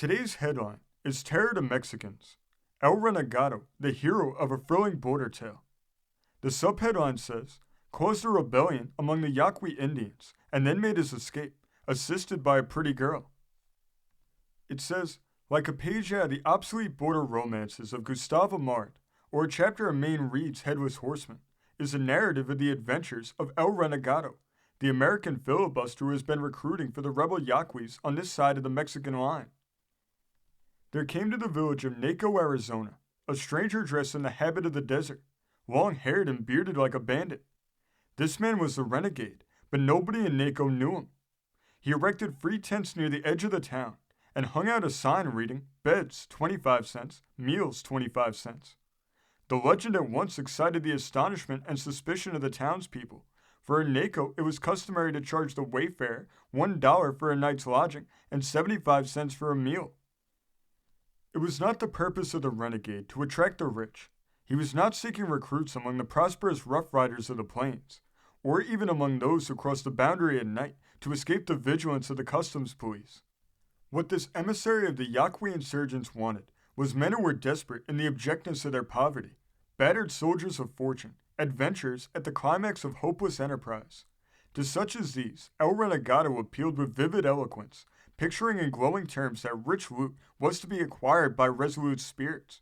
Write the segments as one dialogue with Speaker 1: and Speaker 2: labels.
Speaker 1: Today's headline is Terror to Mexicans. El Renegado, the hero of a thrilling border tale. The subheadline says, caused a rebellion among the Yaqui Indians and then made his escape, assisted by a pretty girl. It says, like a page out of the obsolete border romances of Gustave Aimard, or a chapter of Mayne Reid's Headless Horseman, is a narrative of the adventures of El Renegado, the American filibuster who has been recruiting for the rebel Yaquis on this side of the Mexican line. There came to the village of Naco, Arizona, a stranger dressed in the habit of the desert, long-haired and bearded like a bandit. This man was the renegade, but nobody in Naco knew him. He erected 3 tents near the edge of the town and hung out a sign reading, beds 25 cents, meals 25 cents. The legend at once excited the astonishment and suspicion of the townspeople, for in Naco it was customary to charge the wayfarer $1 for a night's lodging and 75 cents for a meal. It was not the purpose of the renegade to attract the rich. He was not seeking recruits among the prosperous Rough Riders of the plains, or even among those who crossed the boundary at night to escape the vigilance of the customs police. What this emissary of the Yaqui insurgents wanted was men who were desperate in the abjectness of their poverty, battered soldiers of fortune, adventurers at the climax of hopeless enterprise. To such as these, El Renegado appealed with vivid eloquence, picturing in glowing terms that rich loot was to be acquired by resolute spirits.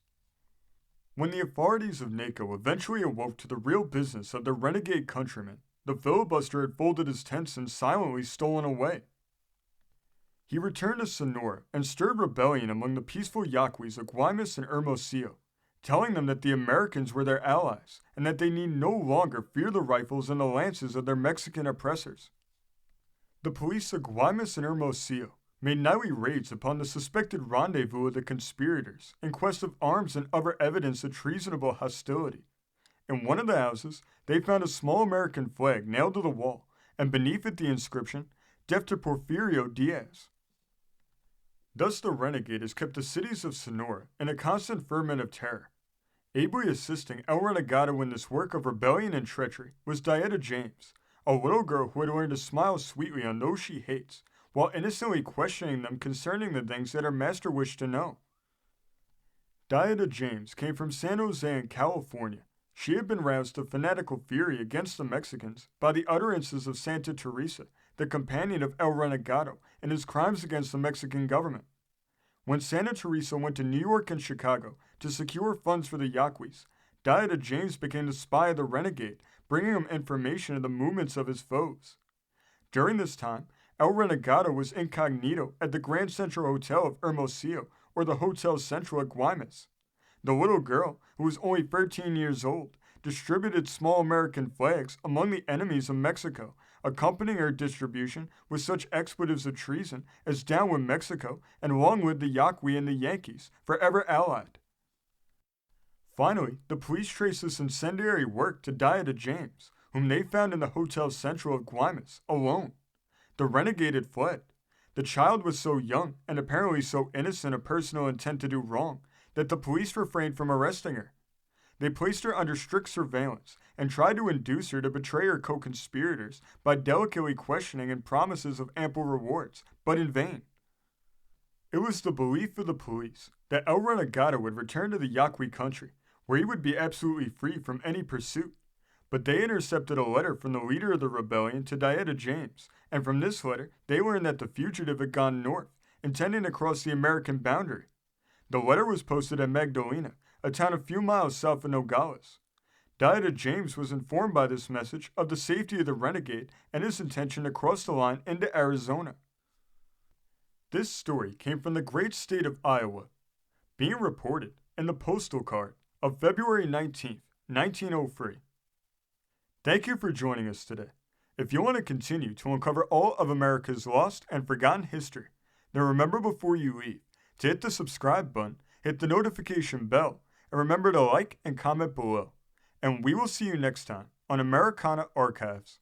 Speaker 1: When the authorities of Naco eventually awoke to the real business of their renegade countrymen, the filibuster had folded his tents and silently stolen away. He returned to Sonora and stirred rebellion among the peaceful Yaquis of Guaymas and Hermosillo, telling them that the Americans were their allies and that they need no longer fear the rifles and the lances of their Mexican oppressors. The police of Guaymas and Hermosillo made nightly raids upon the suspected rendezvous of the conspirators in quest of arms and other evidence of treasonable hostility. In one of the houses, they found a small American flag nailed to the wall, and beneath it the inscription, Death to Porfirio Diaz. Thus the renegade has kept the cities of Sonora in a constant ferment of terror. Ably assisting El Renegado in this work of rebellion and treachery was Dieta James, a little girl who had learned to smile sweetly on those she hates, while innocently questioning them concerning the things that her master wished to know. Dieta James came from San Jose in California. She had been roused to fanatical fury against the Mexicans by the utterances of Santa Teresa, the companion of El Renegado, and his crimes against the Mexican government. When Santa Teresa went to New York and Chicago to secure funds for the Yaquis, Dieta James became the spy of the renegade, bringing him information of the movements of his foes. During this time, El Renegado was incognito at the Grand Central Hotel of Hermosillo or the Hotel Central at Guaymas. The little girl, who was only 13 years old, distributed small American flags among the enemies of Mexico, accompanying her distribution with such expletives of treason as "Down with Mexico" and "Long live the Yaqui and the Yankees, forever allied." Finally, the police traced this incendiary work to Dieta James, whom they found in the Hotel Central of Guaymas, alone. The renegade had fled. The child was so young and apparently so innocent of personal intent to do wrong that the police refrained from arresting her. They placed her under strict surveillance and tried to induce her to betray her co-conspirators by delicately questioning and promises of ample rewards, but in vain. It was the belief of the police that El Renegado would return to the Yaqui country, where he would be absolutely free from any pursuit. But they intercepted a letter from the leader of the rebellion to Dieta James, and from this letter they learned that the fugitive had gone north, intending to cross the American boundary. The letter was posted at Magdalena, a town a few miles south of Nogales. Dieta James was informed by this message of the safety of the renegade and his intention to cross the line into Arizona. This story came from the great state of Iowa, being reported in the Postal card of February 19th, 1903. Thank you for joining us today. If you want to continue to uncover all of America's lost and forgotten history, then remember before you leave to hit the subscribe button, hit the notification bell, and remember to like and comment below. And we will see you next time on Americana Archives.